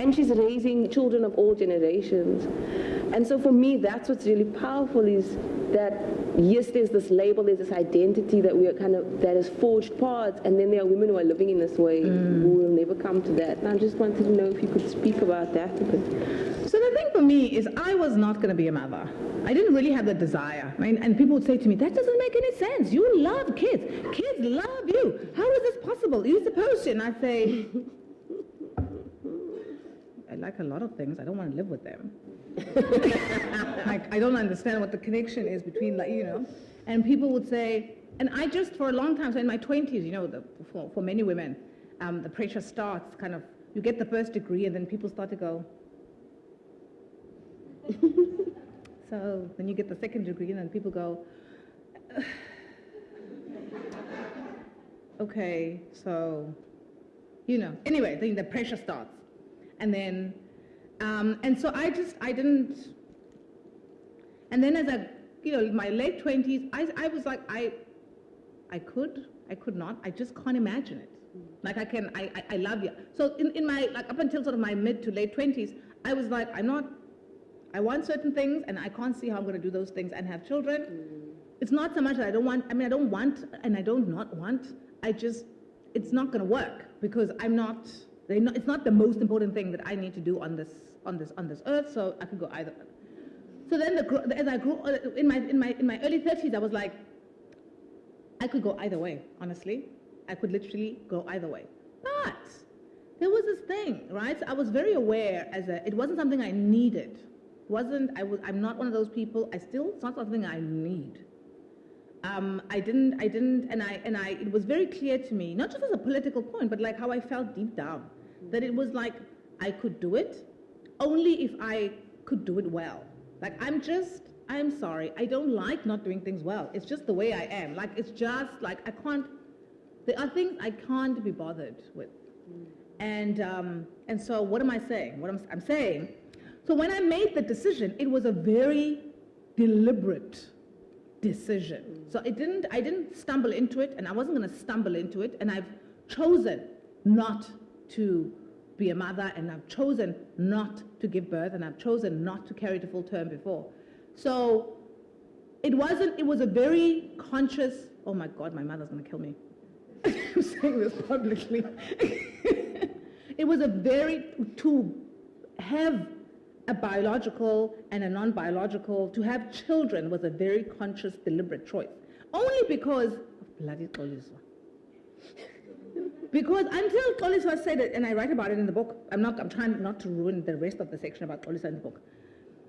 And she's raising children of all generations. And so for me, that's what's really powerful, is that, yes, there's this label, there's this identity that we are that is forged parts, and then there are women who are living in this way who will never come to that. And I just wanted to know if you could speak about that a bit. So the thing for me is I was not going to be a mother. I didn't really have the desire. I mean, and people would say to me, that doesn't make any sense. You love kids. Kids love you. How is this possible? You're supposed to. And I say, I like a lot of things. I don't want to live with them. I don't understand what the connection is between, and people would say, and I just, for a long time, so in my 20s, for many women, the pressure starts you get the first degree and then people start to go, so then you get the second degree and then people go, okay, so, anyway, then the pressure starts. And then, and so I didn't, and then as my late 20s, I was like, I could not, I just can't imagine it. Like I love you. So in my, up until sort of my mid to late 20s, I was like, I want certain things and I can't see how I'm going to do those things and have children. It's not so much that I don't want, I don't want and I don't not want, it's not going to work because it's not the most important thing that I need to do on this earth, so I could go either. So then as I grew in my early 30s, I was like, I could go either way, honestly. I could literally go either way. But there was this thing, right? So I was very aware it wasn't something I needed. I'm not one of those people. It's not something I need. It was very clear to me, not just as a political point, but like how I felt deep down, that it was like I could do it only if I could do it well. Like I'm sorry, I don't like not doing things well. It's just the way I am. Like it's just like there are things I can't be bothered with. And so what am I saying? I'm saying, so when I made the decision, it was a very deliberate decision. So I didn't stumble into it, and I wasn't going to stumble into it, and I've chosen not to be a mother, and I've chosen not to give birth, and I've chosen not to carry to full term before. So it was a very conscious, oh my God, my mother's going to kill me. I'm saying this publicly. It was to have a biological and a non-biological, to have children was a very conscious, deliberate choice. Only because of bloody Xoliswa. Because until Xoliswa said it, and I write about it in the book, I'm trying not to ruin the rest of the section about Xoliswa in the book.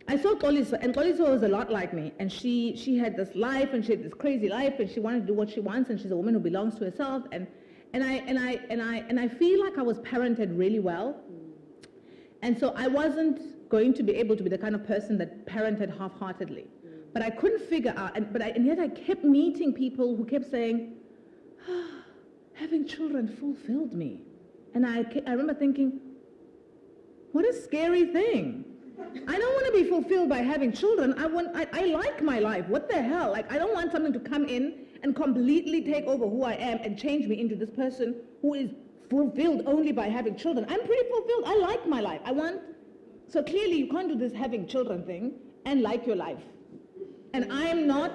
I saw Xoliswa, and Xoliswa was a lot like me, and she had this life, and she had this crazy life, and she wanted to do what she wants, and she's a woman who belongs to herself, and I feel like I was parented really well, and so I wasn't going to be able to be the kind of person that parented half-heartedly. But I couldn't figure out, and yet I kept meeting people who kept saying, having children fulfilled me. And I remember thinking, what a scary thing. I don't want to be fulfilled by having children. I like my life. What the hell? Like, I don't want something to come in and completely take over who I am and change me into this person who is fulfilled only by having children. I'm pretty fulfilled. I like my life. So clearly you can't do this having children thing and like your life. And I'm not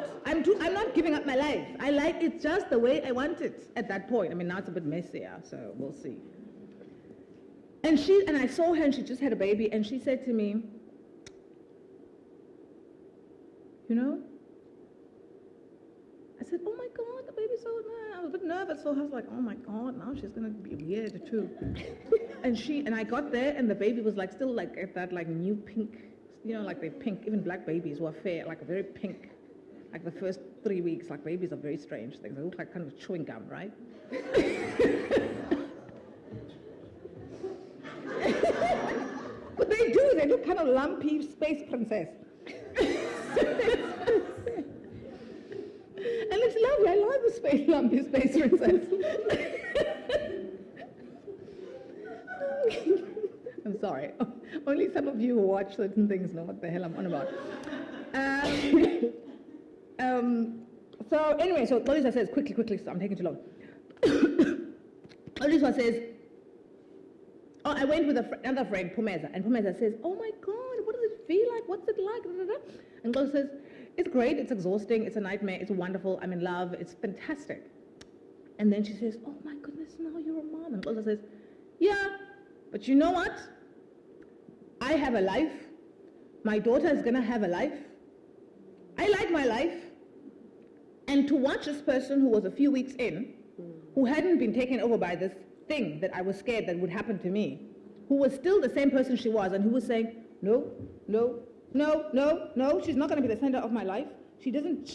giving up my life. It's just the way I want it at that point. I mean, now it's a bit messier, so we'll see. And I saw her and she just had a baby and she said to me, I said, oh my God, the baby's so nice. I was a bit nervous, so I was like, oh my God, now she's gonna be weird too. and I got there and the baby was like still like at that like new pink, like they're pink, even black babies were fair, like a very pink, like the first 3 weeks, like babies are very strange things. They look like kind of chewing gum, right? But they look kind of lumpy space princess. And it's lovely, I love the lumpy space princess. I'm sorry, only some of you who watch certain things know what the hell I'm on about. So anyway, so Xoliswa says, quickly, so I'm taking too long. Xoliswa says, Oh, I went with another friend, Pumeza, and Pumeza says, oh my God, what does it feel like? What's it like? Da, da, da. And Gqola says, it's great, it's exhausting, it's a nightmare, it's wonderful, I'm in love, it's fantastic. And then she says, oh my goodness, now you're a mom. And Gqola says, yeah, but you know what? I have a life. My daughter is going to have a life. I like my life. And to watch this person who was a few weeks in, who hadn't been taken over by this thing that I was scared that would happen to me, who was still the same person she was, and who was saying, no, no, no, no, no, she's not going to be the center of my life. She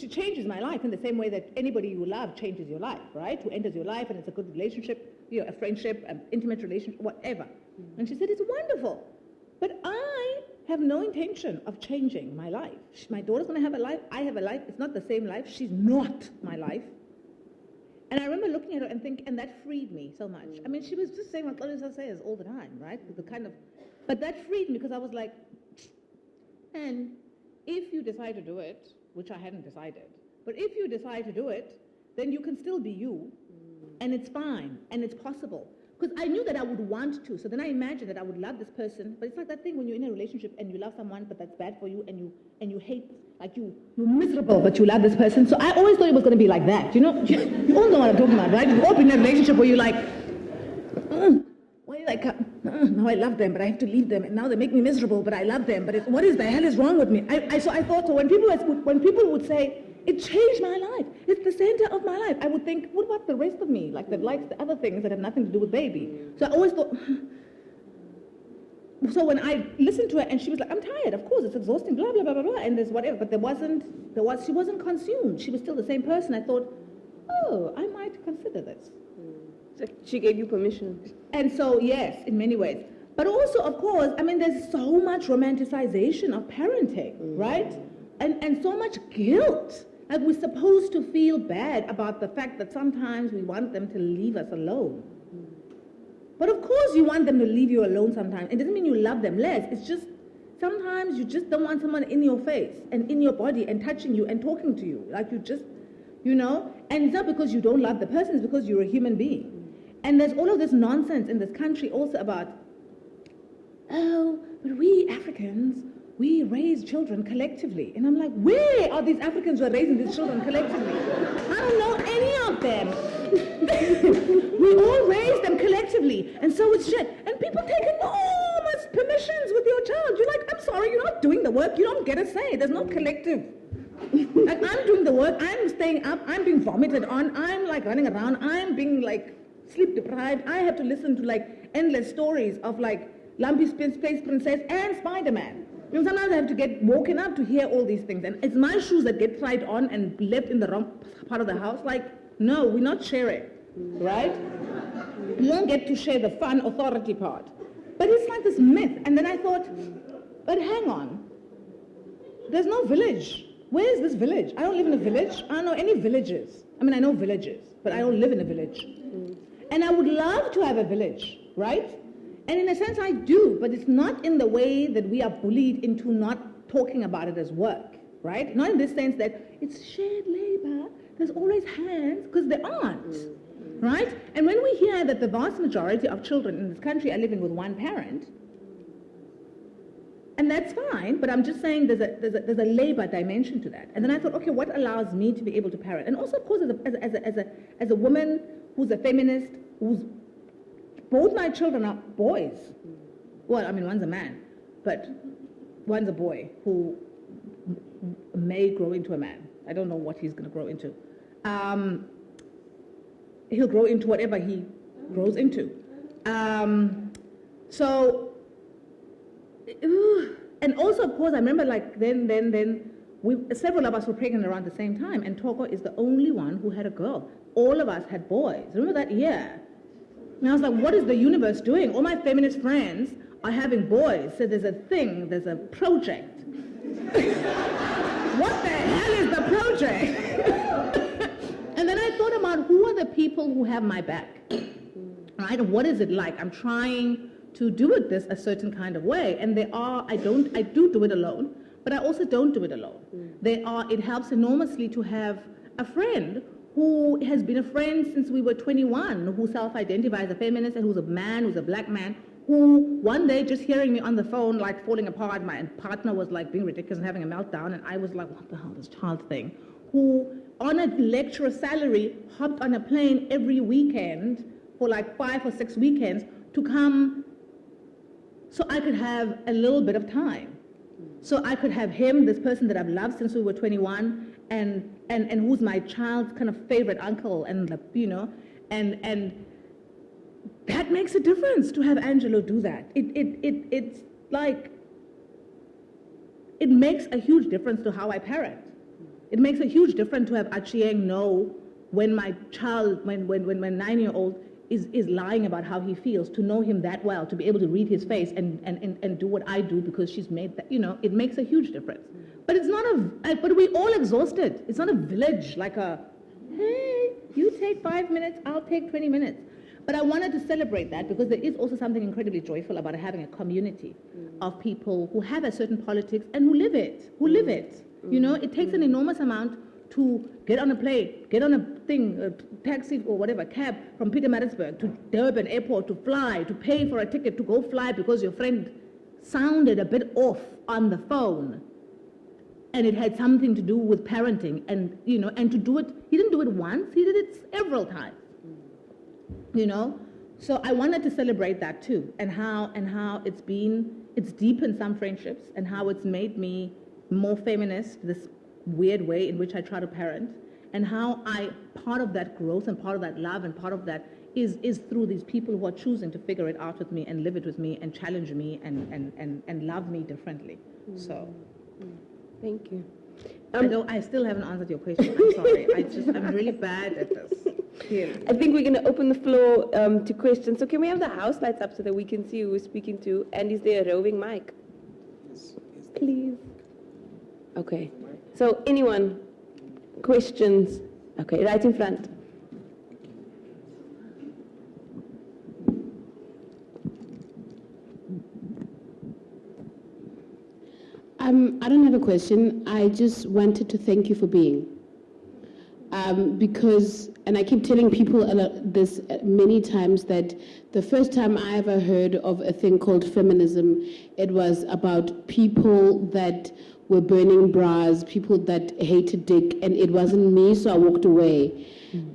changes my life in the same way that anybody you love changes your life, right? Who enters your life and it's a good relationship, you know, a friendship, an intimate relationship, whatever. And she said, it's wonderful. But I have no intention of changing my life. My daughter's going to have a life. I have a life. It's not the same life. She's not my life. And I remember looking at her and thinking, and that freed me so much. I mean, she was just saying what Toni Stuart says all the time, right? But that freed me because I was like, and if you decide to do it, which I hadn't decided, but if you decide to do it, then you can still be you, and it's fine, and it's possible. Because I knew that I would want to, so then I imagined that I would love this person, but it's like that thing when you're in a relationship and you love someone, but that's bad for you, and you hate, like you're miserable, but you love this person. So I always thought it was going to be like that, you know? You all know what I'm talking about, right? You've all been in a relationship where you're like, why like, now I love them, but I have to leave them, and now they make me miserable, but I love them, but what is the hell is wrong with me? So I thought, so when people would say, it changed my life, it's the center of my life, I would think, what about the rest of me, like that likes the other things that have nothing to do with baby? So I always thought, so when I listened to her, and she was like, I'm tired, of course, it's exhausting, blah, blah, blah, blah, blah, and there's whatever, but she wasn't consumed, she was still the same person. I thought, oh, I might consider this. So she gave you permission. And so, yes, in many ways. But also, of course, I mean, there's so much romanticization of parenting, right? And so much guilt. Like, we're supposed to feel bad about the fact that sometimes we want them to leave us alone. But of course you want them to leave you alone sometimes. It doesn't mean you love them less. It's just sometimes you just don't want someone in your face and in your body and touching you and talking to you. Like you just, you know? And it's not because you don't love the person, it's because you're a human being. And there's all of this nonsense in this country also about, oh, but we Africans, we raise children collectively. And I'm like, where are these Africans who are raising these children collectively? I don't know any of them. We all raise them collectively. And so it's shit. And people take enormous permissions with your child. You're like, I'm sorry, you're not doing the work. You don't get a say. There's no collective. Like, I'm doing the work. I'm staying up. I'm being vomited on. I'm like running around. I'm being like sleep deprived. I have to listen to like endless stories of like Lumpy Space Princess and Spider-Man. You know, sometimes I have to get woken up to hear all these things. And it's my shoes that get tried on and left in the wrong part of the house. Like, no, we're not sharing, right? You don't get to share the fun authority part. But it's like this myth. And then I thought, but hang on. There's no village. Where is this village? I don't live in a village. I don't know any villages. I mean, I know villages, but I don't live in a village. And I would love to have a village, right? And in a sense I do, but it's not in the way that we are bullied into not talking about it as work, right? Not in this sense that it's shared labor, there's always hands, because there aren't, right? And when we hear that the vast majority of children in this country are living with one parent, and that's fine, but I'm just saying there's a labor dimension to that. And then I thought, okay, what allows me to be able to parent? And also, of course, as a woman who's a feminist, both my children are boys. Well, I mean, one's a man, but one's a boy who may grow into a man. I don't know what he's going to grow into. He'll grow into whatever he grows into. And also, of course, I remember like then several of us were pregnant around the same time, and Toko is the only one who had a girl. All of us had boys. Remember that year? And I was like, what is the universe doing? All my feminist friends are having boys. So there's a thing, there's a project. What the hell is the project? And then I thought about who are the people who have my back, right? And what is it like? I'm trying to do it this a certain kind of way. And I do it alone, but I also don't do it alone. It helps enormously to have a friend who has been a friend since we were 21, who self-identifies as a feminist and who's a man, who's a black man, who one day just hearing me on the phone, like falling apart, my partner was like being ridiculous and having a meltdown, and I was like, what the hell, this child thing, who on a lecturer salary hopped on a plane every weekend for like 5 or 6 weekends to come so I could have a little bit of time. So I could have him, this person that I've loved since we were 21, and who's my child's kind of favorite uncle, and you know, and that makes a difference to have Angelo do that. It's like, it makes a huge difference to how I parent. It makes a huge difference to have Achieng know when my child, when my 9-year-old is lying about how he feels, to know him that well, to be able to read his face and do what I do because she's made that, you know, it makes a huge difference. But it's not but we're all exhausted. It's not a village, like a, hey, you take 5 minutes, I'll take 20 minutes. But I wanted to celebrate that because there is also something incredibly joyful about having a community of people who have a certain politics and who live it, You know, it takes an enormous amount to get on a plane, get on a thing, a taxi or whatever, cab from Pietermaritzburg to Durban airport, to fly, to pay for a ticket to go fly because your friend sounded a bit off on the phone. And it had something to do with parenting, and, you know, and to do it, he didn't do it once, he did it several times. You know, so I wanted to celebrate that too, and how it's deepened some friendships, and how it's made me more feminist, this weird way in which I try to parent, and how part of that growth and part of that love and part of that is through these people who are choosing to figure it out with me and live it with me and challenge me and love me differently. So, thank you. I still haven't answered your question. I'm sorry. I'm really bad at this. I think we're going to open the floor to questions. So can we have the house lights up so that we can see who we're speaking to? And is there a roving mic? Please. Okay. So anyone? Questions? Okay, right in front. I don't have a question. I just wanted to thank you for being. Because, and I keep telling people this many times, that the first time I ever heard of a thing called feminism, it was about people that were burning bras, people that hated dick, and it wasn't me, so I walked away.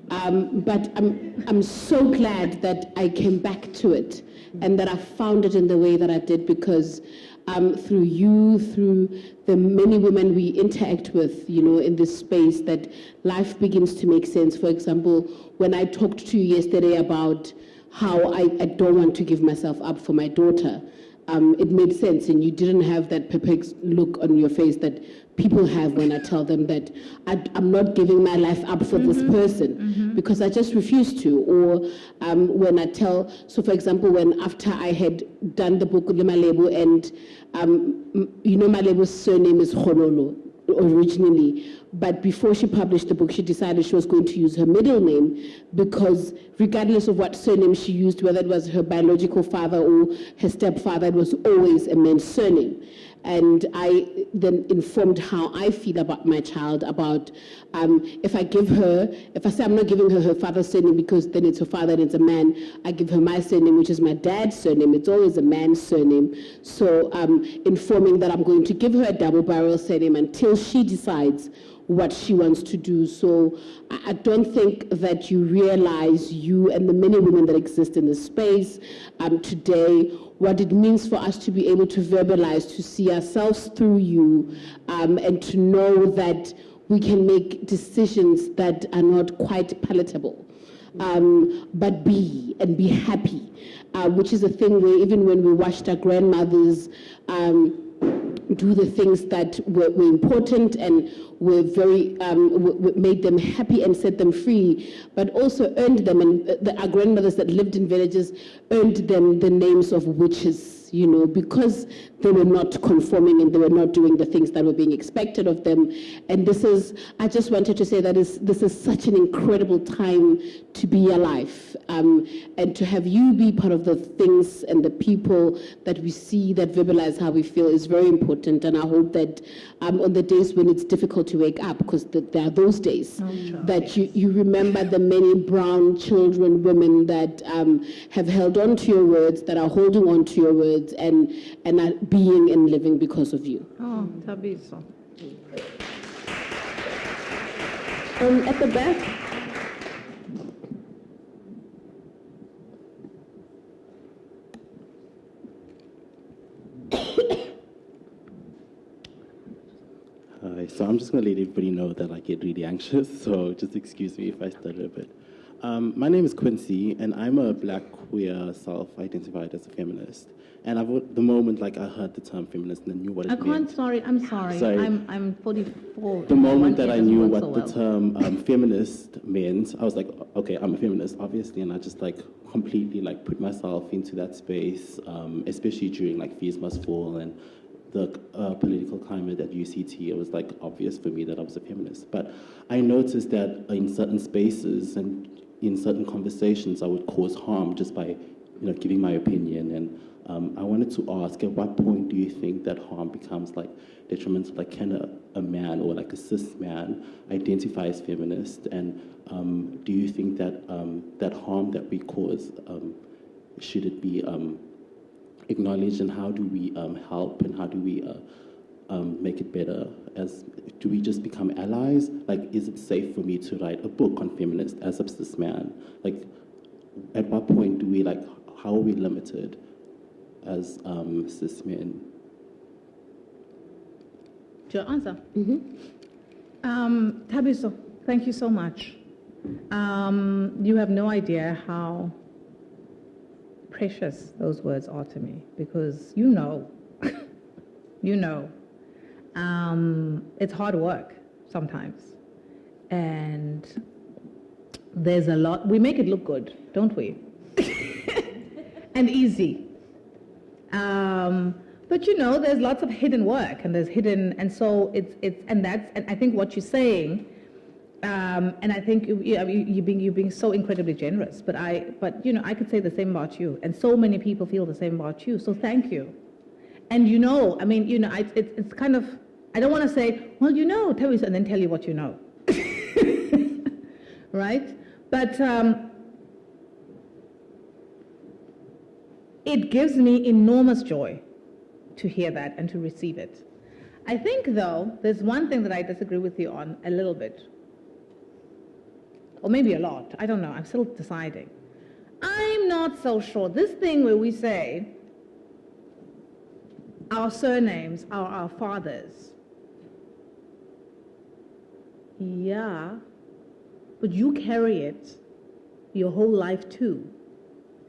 But I'm so glad that I came back to it and that I found it in the way that I did, because through you, through the many women we interact with, you know, in this space, that life begins to make sense. For example, when I talked to you yesterday about how I don't want to give myself up for my daughter, it made sense, and you didn't have that perplexed look on your face that people have when I tell them that I'm not giving my life up for this person, because I just refuse to. Or when I tell, so for example, when after I had done the book with Malebo, and you know, Malebo's surname is Gqola originally, but before she published the book, she decided she was going to use her middle name, because regardless of what surname she used, whether it was her biological father or her stepfather, it was always a man's surname. And I then informed how I feel about my child, about if I say I'm not giving her father's surname because then it's her father and it's a man, I give her my surname, which is my dad's surname. It's always a man's surname. So informing that I'm going to give her a double barrel surname until she decides what she wants to do. So I don't think that you realize, you and the many women that exist in this space today, what it means for us to be able to verbalize, to see ourselves through you, and to know that we can make decisions that are not quite palatable, but be happy, which is a thing where even when we watched our grandmothers do the things that were important and were very, made them happy and set them free, but also earned them, and our grandmothers that lived in villages earned them the names of witches, you know, because they were not conforming and they were not doing the things that were being expected of them. And I just wanted to say that this is such an incredible time to be alive, and to have you be part of the things and the people that we see that verbalize how we feel is very important. And I hope that on the days when it's difficult to wake up, because there are those days, that you remember the many brown children, women that have held on to your words, that are holding on to your words, and are being and living because of you. Oh, Thabiso. At the back. Hi, so I'm just going to let everybody know that I get really anxious, so just excuse me if I stutter a bit. My name is Quincy, and I'm a black queer self-identified as a feminist. And the moment I heard the term feminist and I knew what it meant. I'm sorry. Sorry. I'm 44. The moment that I knew what the term feminist meant, I was like, okay, I'm a feminist, obviously, and I just completely put myself into that space, especially during Fees Must Fall and the political climate at UCT. It was obvious for me that I was a feminist. But I noticed that in certain spaces and in certain conversations, I would cause harm just by giving my opinion. And I wanted to ask, at what point do you think that harm becomes detrimental? Can a man or a cis man identify as feminist? And do you think that that harm that we cause, should it be acknowledged, and how do we help, and how do we make it better? Do we just become allies? Is it safe for me to write a book on feminist as a cis man? At what point do we how are we limited as cis men? Your answer. Thabiso, thank you so much. You have no idea how precious those words are to me, because you know, it's hard work sometimes, and there's a lot. We make it look good, don't we? And easy. But there's lots of hidden work, and there's hidden, and so and I think what you're saying. And I think you're being so incredibly generous, but I could say the same about you, and so many people feel the same about you. So thank you. And it's kind of, I don't want to say, well, tell you, and then tell you what you know, right? But it gives me enormous joy to hear that and to receive it. I think, though, there's one thing that I disagree with you on a little bit. Or maybe a lot, I don't know, I'm still deciding. I'm not so sure. This thing where we say our surnames are our fathers. Yeah, but you carry it your whole life too.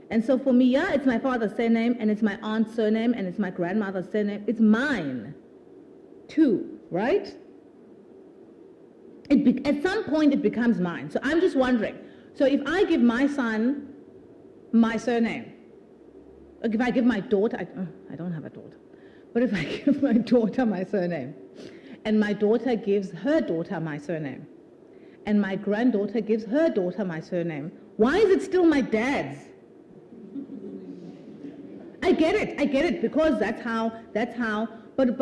And so for me, yeah, it's my father's surname, and it's my aunt's surname, and it's my grandmother's surname. It's mine too, right? At some point, it becomes mine. So I'm just wondering. So if I give my son my surname, like if I give my daughter, I don't have a daughter, but if I give my daughter my surname, and my daughter gives her daughter my surname, and my granddaughter gives her daughter my surname, why is it still my dad's? I get it, because that's how, but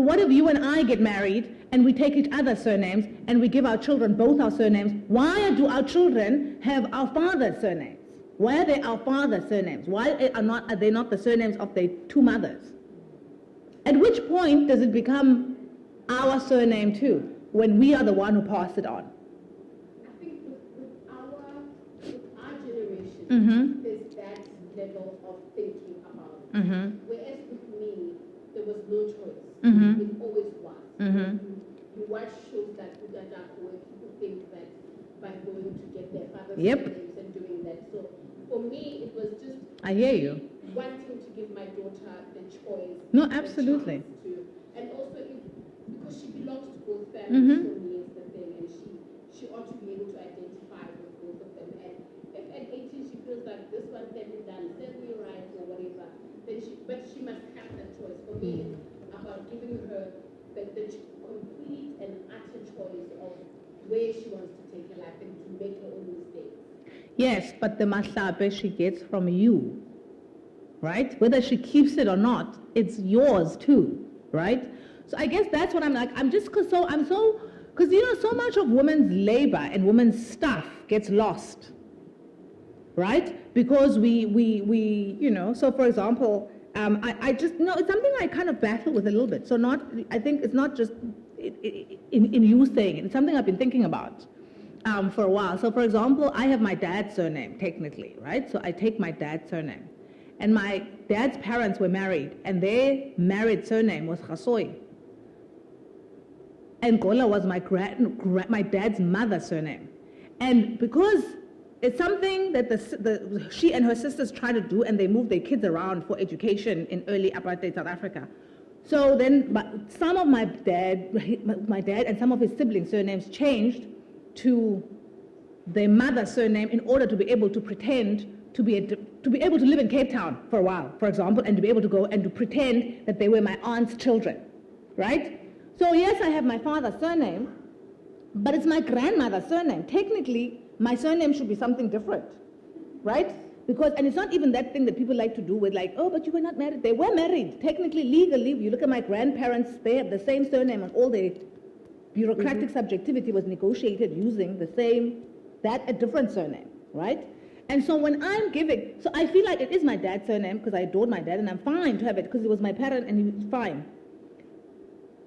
what if you and I get married and we take each other's surnames and we give our children both our surnames? Why do our children have our father's surnames? Why are they our father's surnames? Why are they not the surnames of their two mothers? At which point does it become our surname too, when we are the one who passed it on? I think with our generation, there's that level of thinking about it. Whereas with me, there was no choice. It always was. You watch shows like Udada, where people think that by going to get their father's names and doing that. So for me, it was just I hear you. wanting to give my daughter the choice. No, absolutely. And also because she belongs to both families, for me is the thing, and she ought to be able to identify with both of them. And if at 18 she feels like this one can be done, send me right or whatever, then but but she must have that choice. For me, it's about giving her the complete and utter choice of where she wants to take her life and to make her own mistakes. Yes, but the mahlabe she gets from you, right? Whether she keeps it or not, it's yours too, right? So I guess that's what I'm like. Because so much of women's labor and women's stuff gets lost, right? Because we so for example, I just, it's something I kind of battle with a little bit. So I think it's not just in you saying it, it's something I've been thinking about for a while. So for example, I have my dad's surname, technically, right? So I take my dad's surname. And my dad's parents were married, and their married surname was Khasoi. And Gqola was my dad's mother's surname. And because it's something that she and her sisters try to do, and they move their kids around for education in early apartheid South Africa. So then some of my dad and some of his siblings' surnames changed to their mother's surname in order to be able to pretend to be able to live in Cape Town for a while, for example, and to be able to go and to pretend that they were my aunt's children, right? So yes, I have my father's surname, but it's my grandmother's surname. Technically, my surname should be something different, right? And it's not even that thing that people like to do with like, oh, but you were not married. They were married. Technically, legally, you look at my grandparents, they have the same surname, and all their bureaucratic subjectivity was negotiated using a different surname, right? And so when I'm giving, so I feel like it is my dad's surname because I adored my dad and I'm fine to have it because he was my parent and he was fine.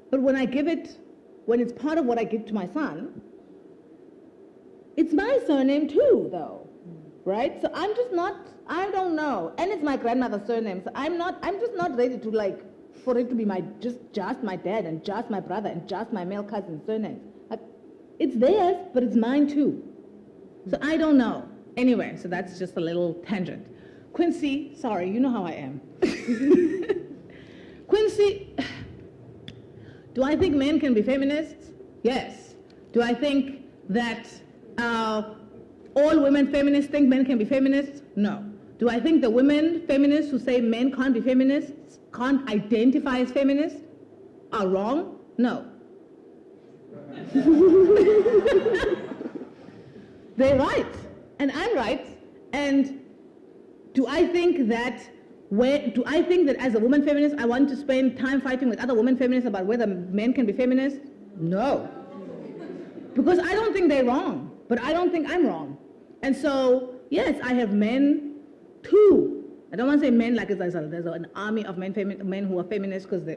But when I give it, when it's part of what I give to my son, it's my surname too, though, right? So I'm just not, I don't know. And it's my grandmother's surname, so I'm just not ready to for it to be just my dad and just my brother and just my male cousin's surname. It's theirs, but it's mine too. So I don't know. Anyway, so that's just a little tangent. Quincy, sorry, you know how I am. Quincy, do I think men can be feminists? Yes. Do I think that all women feminists think men can be feminists? No. Do I think the women feminists who say men can't be feminists, can't identify as feminists, are wrong? No. They're right. And I'm right. And do I think that as a woman feminist, I want to spend time fighting with other women feminists about whether men can be feminists? No. Because I don't think they're wrong, but I don't think I'm wrong. And so, yes, I have men too. I don't want to say men like there's an army of men who are feminists because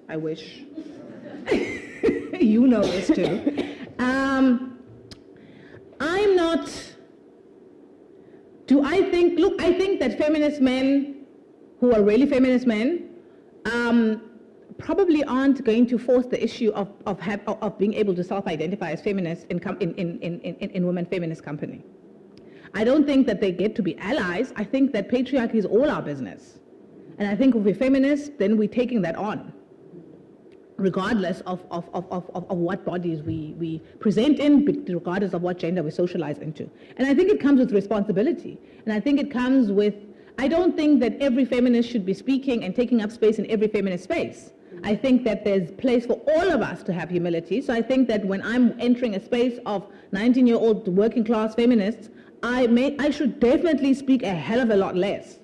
I wish. You know this too. I'm not. I think that feminist men who are really feminist men probably aren't going to force the issue of being able to self-identify as feminists in women feminist company. I don't think that they get to be allies. I think that patriarchy is all our business. And I think if we're feminists, then we're taking that on, regardless of what bodies we present in, regardless of what gender we socialize into. And I think it comes with responsibility. And I think it comes with, I don't think that every feminist should be speaking and taking up space in every feminist space. I think that there's place for all of us to have humility. So I think that when I'm entering a space of 19-year-old working class feminists, I should definitely speak a hell of a lot less,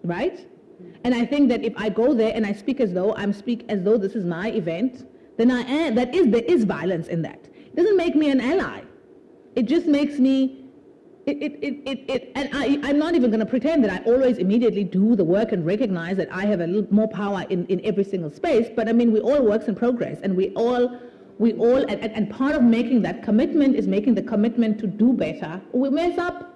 right? And I think that if I go there and I speak as though this is my event, then there is violence in that. It doesn't make me an ally. It just makes me, and I'm not even going to pretend that I always immediately do the work and recognize that I have a little more power in every single space, but I mean, we all works in progress, and we all, and part of making that commitment is making the commitment to do better. We mess up,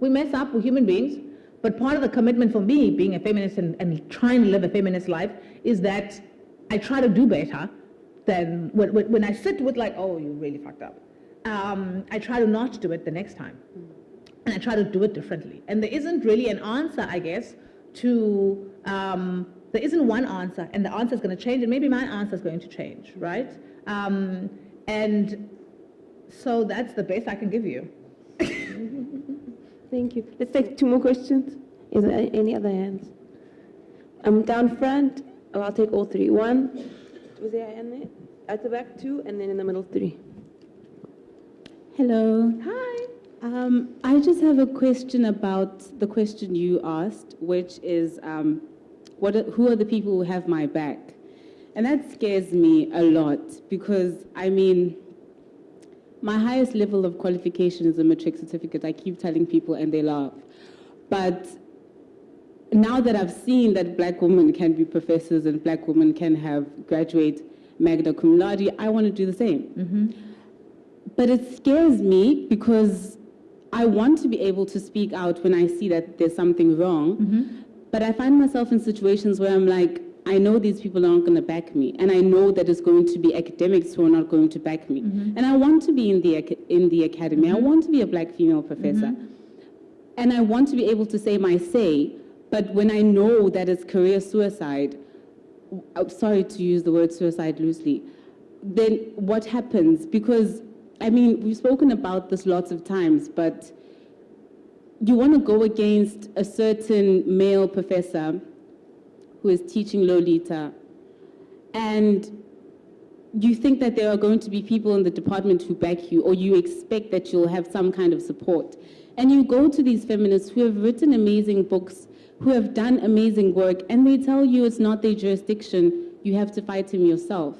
we're human beings. But part of the commitment for me, being a feminist and trying to live a feminist life, is that I try to do better than when I sit with like, oh, you really fucked up. I try to not do it the next time. And I try to do it differently. And there isn't really an answer, I guess, there isn't one answer, and the answer is going to change, and maybe my answer is going to change, right? And so that's the best I can give you. Thank you. Let's take 2 more questions. Is there any other hands? Down front, oh, I'll take all three. One, was there in there? At the back, two, and then in the middle, three. Hello. Hi. I just have a question about the question you asked, which is, who are the people who have my back? And that scares me a lot because, I mean, my highest level of qualification is a matric certificate. I keep telling people and they laugh. But now that I've seen that black women can be professors and black women can graduate magna cum laude, I want to do the same. Mm-hmm. But it scares me because I want to be able to speak out when I see that there's something wrong. Mm-hmm. But I find myself in situations where I'm like, I know these people aren't going to back me, and I know that it's going to be academics who are not going to back me. Mm-hmm. And I want to be in the academy. Mm-hmm. I want to be a black female professor. Mm-hmm. And I want to be able to say my say, but when I know that it's career suicide, I'm sorry to use the word suicide loosely, then what happens? Because, I mean, we've spoken about this lots of times, but you want to go against a certain male professor who is teaching Lolita, and you think that there are going to be people in the department who back you, or you expect that you'll have some kind of support. And you go to these feminists who have written amazing books, who have done amazing work, and they tell you it's not their jurisdiction, you have to fight him yourself.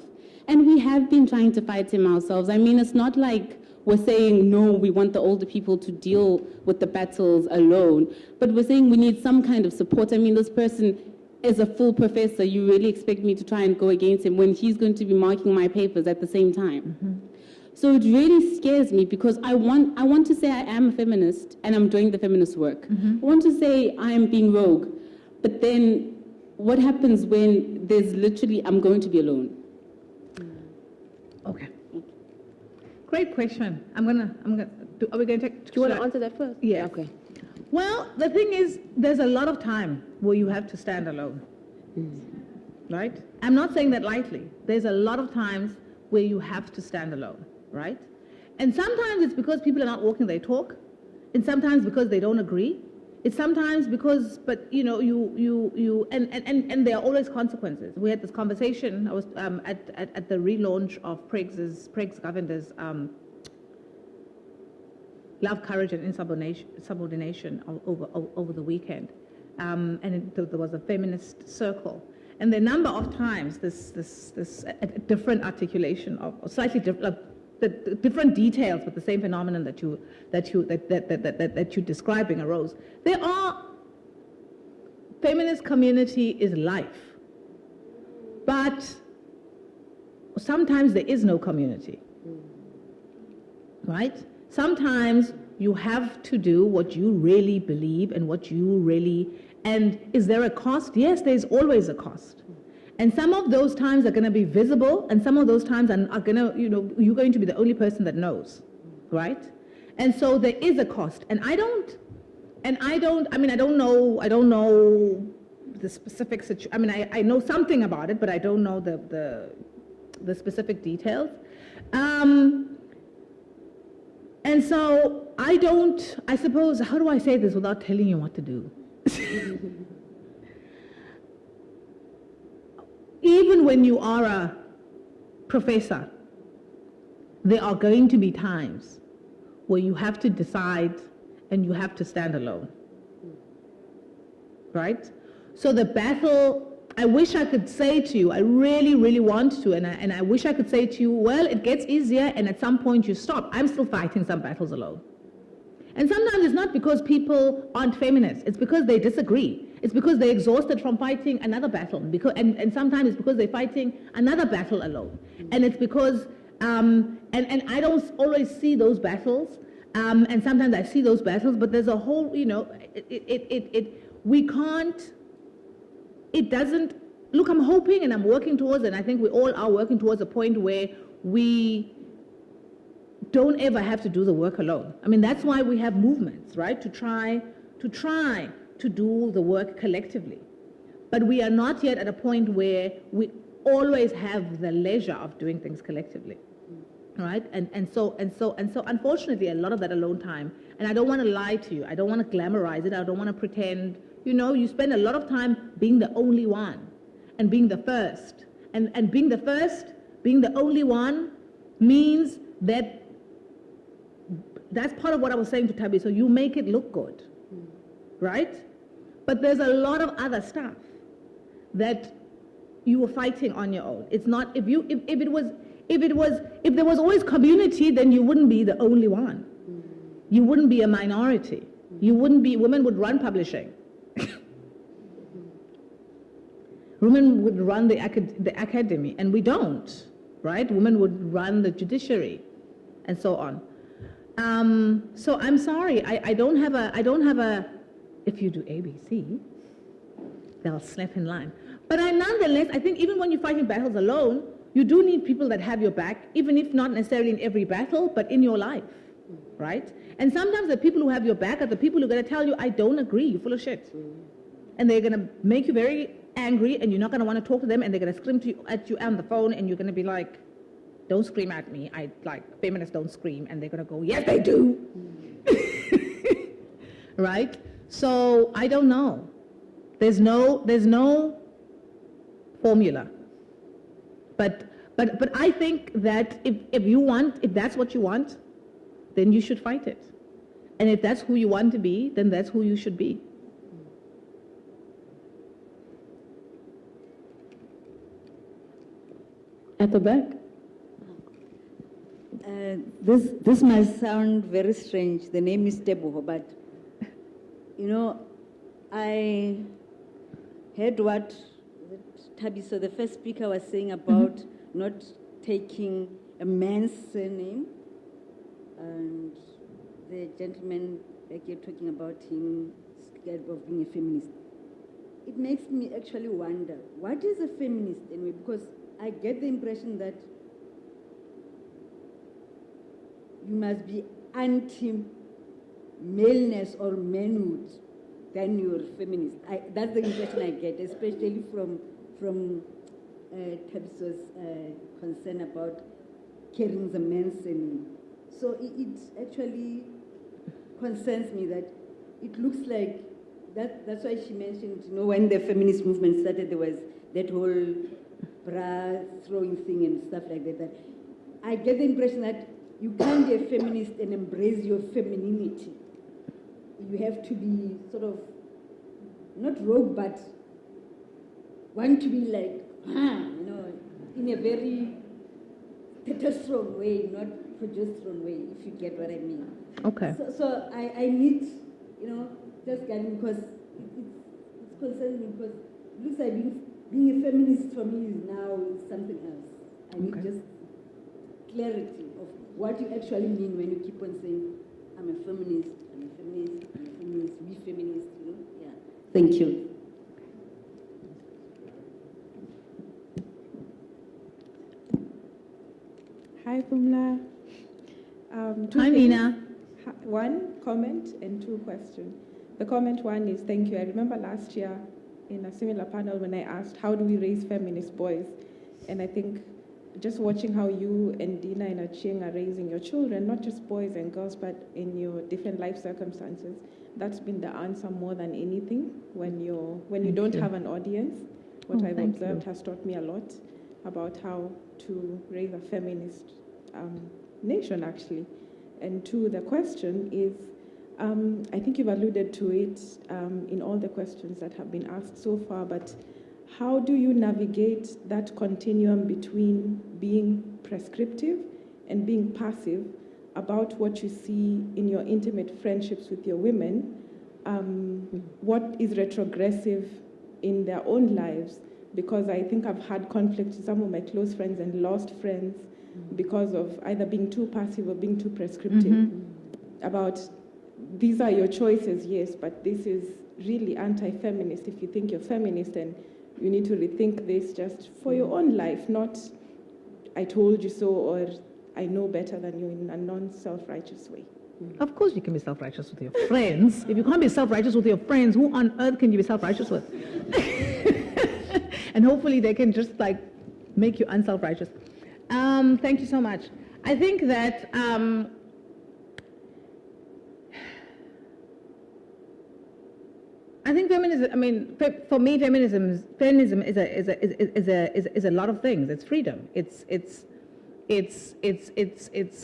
And we have been trying to fight him ourselves. I mean, it's not like we're saying, no, we want the older people to deal with the battles alone, but we're saying we need some kind of support. I mean, this person is a full professor. You really expect me to try and go against him when he's going to be marking my papers at the same time? Mm-hmm. So it really scares me because I want to say I am a feminist and I'm doing the feminist work. Mm-hmm. I want to say I'm being rogue, but then what happens when there's literally, I'm going to be alone? Okay. Great question. Are we going to take? Do you want to answer that first? Yeah. Okay. Well, the thing is, there's a lot of time where you have to stand alone. Right? I'm not saying that lightly. There's a lot of times where you have to stand alone, right? And sometimes it's because people are not walking their talk, and sometimes because they don't agree. It's sometimes because, but you know, and there are always consequences. We had this conversation. I was at the relaunch of Craig's Governor's Love, Courage, and Insubordination over the weekend, and there was a feminist circle. And the number of times this different articulation of slightly different, the different details but the same phenomenon that you're describing arose. There are, feminist community is life, but sometimes there is no community, right? Sometimes you have to do what you really believe and what you really. And is there a cost? Yes, there's always a cost. And some of those times are going to be visible, and some of those times are going to, you know, you're going to be the only person that knows, right? And so there is a cost. And I don't know the specific situation. I mean, I know something about it, but I don't know the specific details. And so I suppose, how do I say this without telling you what to do? Even when you are a professor, there are going to be times where you have to decide and you have to stand alone, right? So the battle, I wish I could say to you, I really, really want to, and I wish I could say to you, well, it gets easier and at some point you stop. I'm still fighting some battles alone. And sometimes it's not because people aren't feminists. It's because they disagree. It's because they're exhausted from fighting another battle. And sometimes it's because they're fighting another battle alone. And it's because, and I don't always see those battles. And sometimes I see those battles, but there's a whole, you know, we can't, it doesn't, look, I'm hoping and I'm working towards, and I think we all are working towards a point where we don't ever have to do the work alone. I mean, that's why we have movements, right? To try to do the work collectively. But we are not yet at a point where we always have the leisure of doing things collectively, right? And so unfortunately, a lot of that alone time, and I don't want to lie to you, I don't want to glamorize it, I don't want to pretend, you know, you spend a lot of time being the only one and being the first. And being the first, being the only one means that that's part of what I was saying to Tabi. So you make it look good, right? But there's a lot of other stuff that you were fighting on your own. It's not, if there was always community, then you wouldn't be the only one. You wouldn't be a minority. You wouldn't be, women would run publishing. Women would run the academy, and we don't, right? Women would run the judiciary, and so on. So I'm sorry, I don't have a, if you do ABC, they'll slap in line. But nonetheless, I think even when you're fighting battles alone, you do need people that have your back, even if not necessarily in every battle, but in your life, right? And sometimes the people who have your back are the people who are going to tell you, I don't agree, you're full of shit. And they're going to make you very angry, and you're not going to want to talk to them, and they're going to scream at you on the phone, and you're going to be like, don't scream at me. Feminists don't scream. And they're going to go, yes, they do. Right? So I don't know. There's no formula. But I think that if that's what you want, then you should fight it. And if that's who you want to be, then that's who you should be. At the back. This might sound very strange. The name is Teboho, but you know, I heard what Tabiso, the first speaker, was saying about not taking a man's surname, and the gentleman, like you're talking about him, scared of being a feminist. It makes me actually wonder, what is a feminist anyway? Because I get the impression that you must be anti-maleness or manhood, then you're feminist. That's the impression I get, especially from Tabiso's concern about carrying the man's surname. So it actually concerns me that it looks like, that's why she mentioned, you know, when the feminist movement started, there was that whole bra throwing thing and stuff like that. I get the impression that you can't be a feminist and embrace your femininity. You have to be sort of, not rogue, but want to be like, you know, in a very testosterone way, not progesterone way, if you get what I mean. Okay. So I need, you know, just getting, because it's concerning me, because it looks like being a feminist for me is now something else. I need just clarity of what you actually mean when you keep on saying, I'm a feminist, I'm a feminist, I'm a feminist, be feminist, you know? Yeah. Thank you. Hi, Pumla. Hi, Nina. One comment and two questions. The comment one is thank you. I remember last year in a similar panel when I asked, how do we raise feminist boys? And I think just watching how you and Dina and Achieng are raising your children, not just boys and girls, but in your different life circumstances, that's been the answer more than anything. When you don't have an audience, what I've observed has taught me a lot about how to raise a feminist nation, actually. And two, the question is, I think you've alluded to it in all the questions that have been asked so far, but how do you navigate that continuum between being prescriptive and being passive about what you see in your intimate friendships with your women? What is retrogressive in their own lives? Because I think I've had conflicts with some of my close friends and lost friends because of either being too passive or being too prescriptive about these are your choices, yes, but this is really anti-feminist if you think you're feminist, and you need to rethink this just for your own life, not I told you so or I know better than you in a non-self-righteous way. Of course you can be self-righteous with your friends. If you can't be self-righteous with your friends, who on earth can you be self-righteous with? And hopefully they can just like make you unself-righteous. Thank you so much. I think that I think feminism. I mean, for me, feminism is a lot of things. It's freedom. It's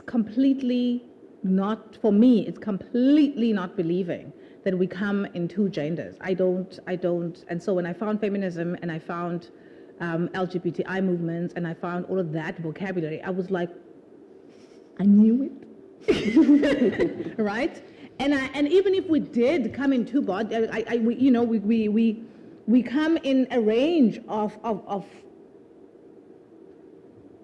completely not, for me. It's completely not believing that we come in two genders. I don't. And so when I found feminism and I found LGBTI movements and I found all of that vocabulary, I was like, I knew it, right? And even if we did come in two bodies, we come in a range of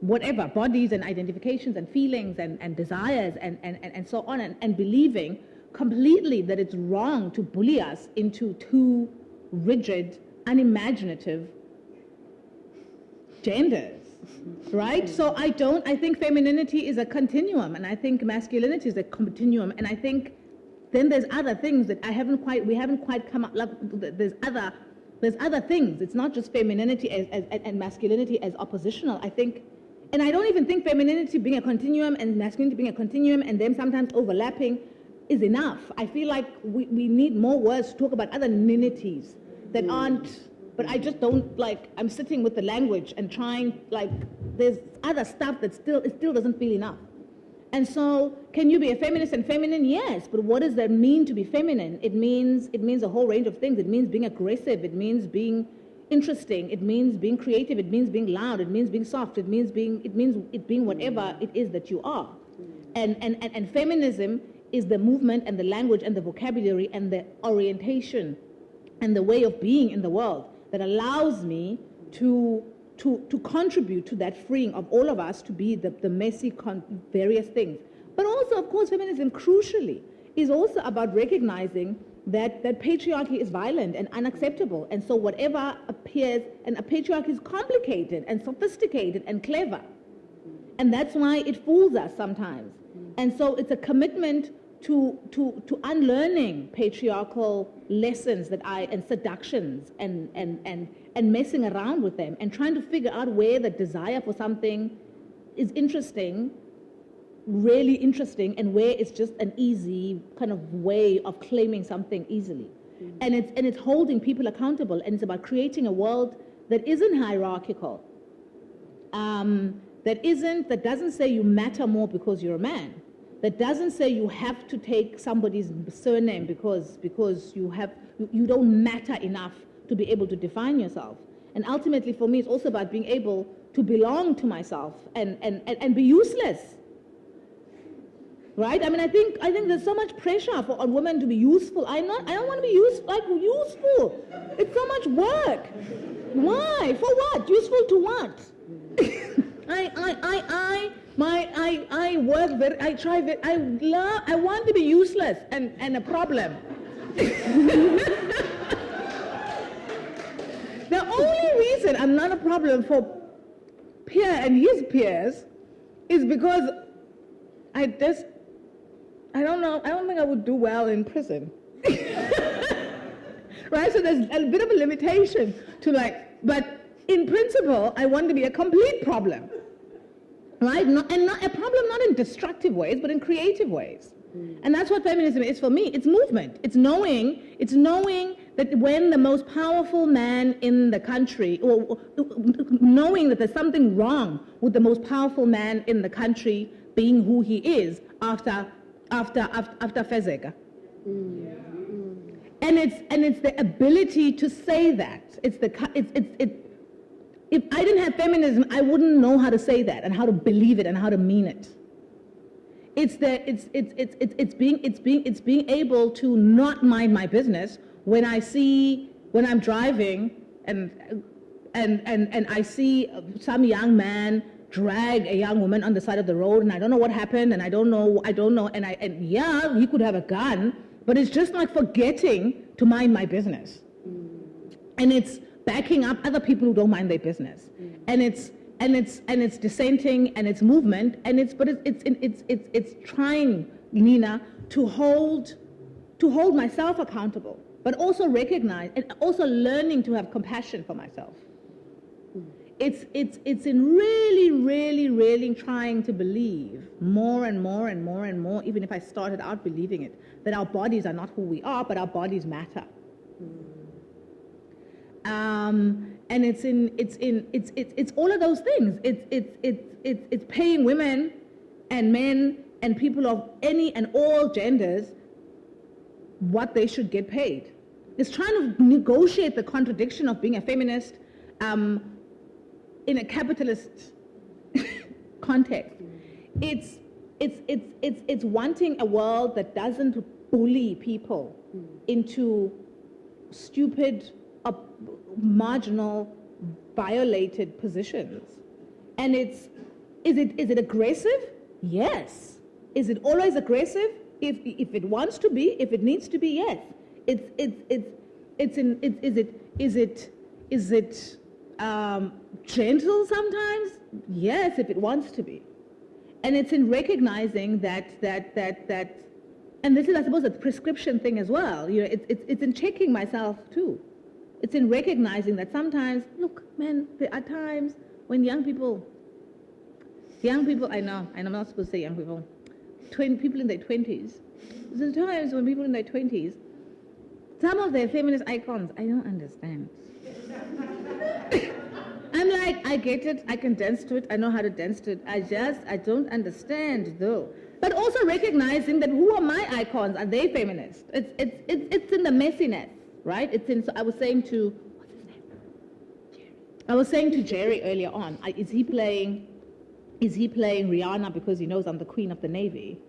whatever, bodies and identifications and feelings and desires and so on, and believing completely that it's wrong to bully us into two rigid, unimaginative genders. Right? So I think femininity is a continuum, and I think masculinity is a continuum, and I think then there's other things that we haven't quite come up, there's other things. It's not just femininity and masculinity as oppositional. I think, and I don't even think femininity being a continuum and masculinity being a continuum and them sometimes overlapping is enough. I feel like we need more words to talk about other ninities that aren't. But I just don't, I'm sitting with the language and trying, there's other stuff that it still doesn't feel enough. And so, can you be a feminist and feminine? Yes, but what does that mean to be feminine? It means a whole range of things. It means being aggressive. It means being interesting. It means being creative. It means being loud. It means being soft. It means being whatever it is that you are. And feminism is the movement and the language and the vocabulary and the orientation and the way of being in the world that allows me to contribute to that freeing of all of us to be the messy various things. But also, of course, feminism, crucially, is also about recognizing that patriarchy is violent and unacceptable. And so whatever appears, and a patriarchy is complicated and sophisticated and clever. And that's why it fools us sometimes. And so it's a commitment to unlearning patriarchal lessons and seductions and messing around with them and trying to figure out where the desire for something is interesting, really interesting, and where it's just an easy kind of way of claiming something easily. And it's holding people accountable, and it's about creating a world that isn't hierarchical, that doesn't say you matter more because you're a man, that doesn't say you have to take somebody's surname because you don't matter enough to be able to define yourself. And ultimately, for me, it's also about being able to belong to myself and be useless. Right? I mean, I think there's so much pressure on women to be useful. I don't want to be useful. It's so much work. Why? For what? Useful to what? I work very, I try very, I want to be useless and a problem. The only reason I'm not a problem for Pierre and his peers is because I don't think I would do well in prison. Right? So there's a bit of a limitation to but in principle, I want to be a complete problem. Right? Not a problem not in destructive ways, but in creative ways. And that's what feminism is for me. It's movement. It's knowing that when the most powerful man in the country, or knowing that there's something wrong with the most powerful man in the country being who he is after Fezeka. And it's the ability to say that. If I didn't have feminism, I wouldn't know how to say that and how to believe it and how to mean it. It's being able to not mind my business when I'm driving and I see some young man drag a young woman on the side of the road, and I don't know what happened, and I don't know, and yeah, he could have a gun, but it's just like forgetting to mind my business. And it's backing up other people who don't mind their business. And it's dissenting, and it's movement, and it's trying, Nina, to hold myself accountable, but also recognize and also learning to have compassion for myself. It's in really trying to believe more and more, even if I started out believing it, that our bodies are not who we are, but our bodies matter. And it's all of those things. It's paying women and men and people of any and all genders what they should get paid. It's trying to negotiate the contradiction of being a feminist in a capitalist context. It's wanting a world that doesn't bully people into stupid, marginal, violated positions. And is it aggressive? Yes. Is it always aggressive? If it wants to be, if it needs to be, yes. Is it gentle sometimes? Yes, if it wants to be. And it's in recognizing that, and this is, I suppose, a prescription thing as well. You know, it's in checking myself too. It's in recognizing that sometimes, look, man, there are times when young people, I know, and I'm not supposed to say young people, people in their 20s, there's times when people in their 20s, some of their feminist icons, I don't understand. I'm like, I get it, I can dance to it, I know how to dance to it, I don't understand though. But also recognizing that who are my icons? Are they feminist? It's in the messiness, right? It's in, so I was saying to, what's his name? Jerry. I was saying to Jerry earlier on, is he playing Rihanna because he knows I'm the queen of the Navy?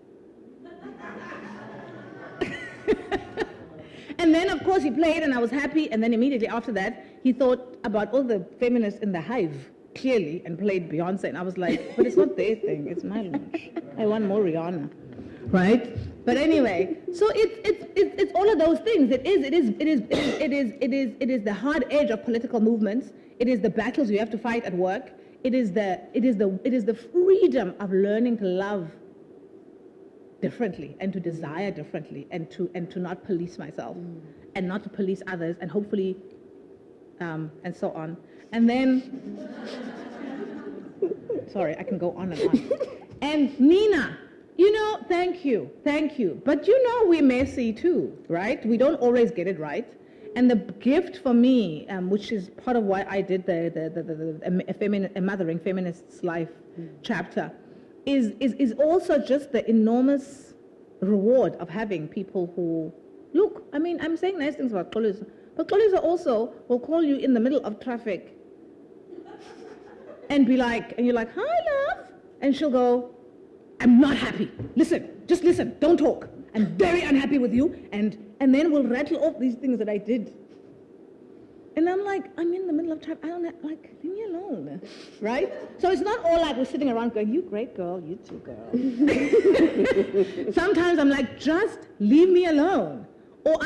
And then, of course, he played, and I was happy. And then immediately after that, he thought about all the feminists in the hive, clearly, and played Beyonce. And I was like, but it's not their thing. It's my launch. I want more Rihanna, right? But anyway, so it's all of those things. It is the hard edge of political movements. It is the battles you have to fight at work. It is the freedom of learning to love differently and to desire differently and to not police myself and not to police others and hopefully and so on. And then sorry, I can go on and on. And Nina, you know, thank you. But you know we're messy too, right? We don't always get it right. And the gift for me, which is part of why I did a Mothering Feminist's Life chapter, is also just the enormous reward of having people who, look, I mean, I'm saying nice things about Xolisa, but Xolisa also will call you in the middle of traffic and be like, and you're like, hi, love. And she'll go, I'm not happy. Listen, just listen, don't talk. I'm very unhappy with you. And then we'll rattle off these things that I did. And I'm like, I'm in the middle of traffic. I don't have, like, leave me alone, right? So it's not all like we're sitting around going, you great girl, you too, girl. Sometimes I'm like, just leave me alone. Or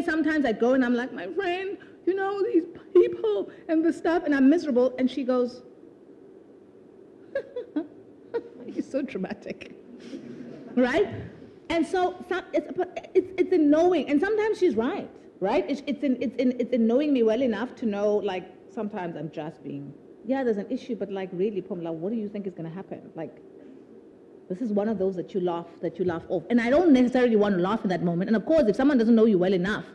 sometimes I go and I'm like, my friend, you know, these people and the stuff, and I'm miserable. And she goes, you're so dramatic, right? And so it's in knowing, and sometimes she's right? It's in knowing me well enough to know, like, sometimes I'm just being, yeah, there's an issue, but like, really, Pumla, what do you think is going to happen? Like, this is one of those that you laugh off. And I don't necessarily want to laugh at that moment. And of course, if someone doesn't know you well enough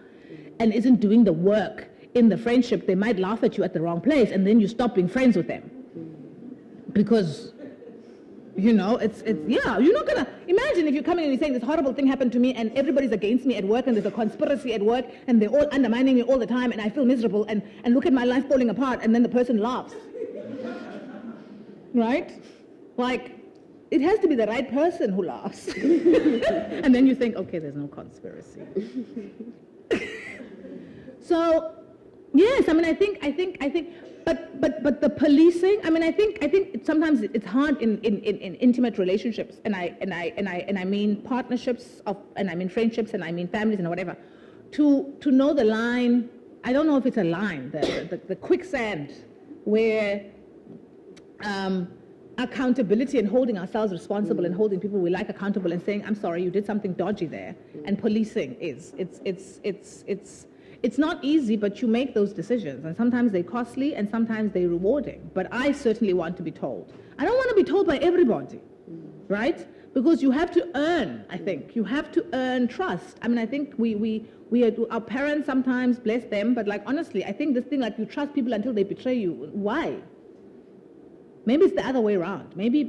and isn't doing the work in the friendship, they might laugh at you at the wrong place, and then you stop being friends with them. Because, you know, it's yeah, you're not gonna, imagine if you're coming and you're saying this horrible thing happened to me and everybody's against me at work and there's a conspiracy at work and they're all undermining me all the time and I feel miserable and look at my life falling apart, and then the person laughs. Right? Like, it has to be the right person who laughs. And then you think, okay, there's no conspiracy. So, yes, I mean, I think, but the policing, I mean, I think sometimes it's hard in intimate relationships, and I mean partnerships and I mean friendships, and I mean families and whatever, to know the line. I don't know if it's a line, the quicksand where accountability and holding ourselves responsible and holding people we like accountable and saying, I'm sorry, you did something dodgy there, and policing it's not easy, but you make those decisions, and sometimes they're costly and sometimes they're rewarding. But I certainly want to be told. I don't want to be told by everybody, right? Because you have to earn, I think. You have to earn trust. I mean, I think our parents sometimes, bless them, but like honestly, I think this thing like you trust people until they betray you. Why? Maybe it's the other way around. Maybe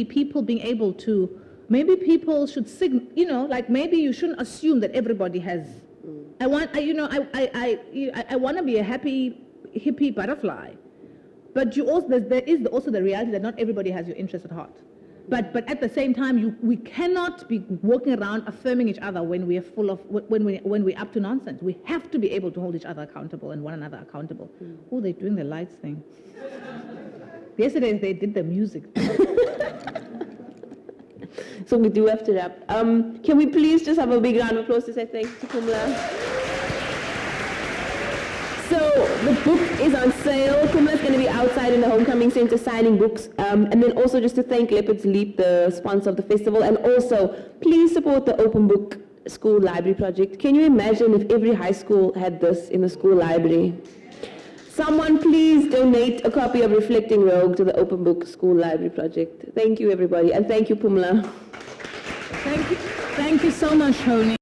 people being able to, maybe people should like maybe you shouldn't assume that everybody has. I want to be a happy hippie butterfly, but there is also the reality that not everybody has your interest at heart. But at the same time, we cannot be walking around affirming each other when we are when we're up to nonsense. We have to be able to hold each other accountable and one another accountable. Oh, they're doing the lights thing. Yesterday they did the music. So we do have to wrap. Can we please just have a big round of applause to say thanks to Pumla? So the book is on sale. Pumla is going to be outside in the Homecoming Center signing books. And then also just to thank Leopard's Leap, the sponsor of the festival. And also, please support the Open Book School Library Project. Can you imagine if every high school had this in the school library? Someone please donate a copy of Reflecting Rogue to the Open Book School Library Project. Thank you, everybody. And thank you, Pumla. Thank you so much, Toni.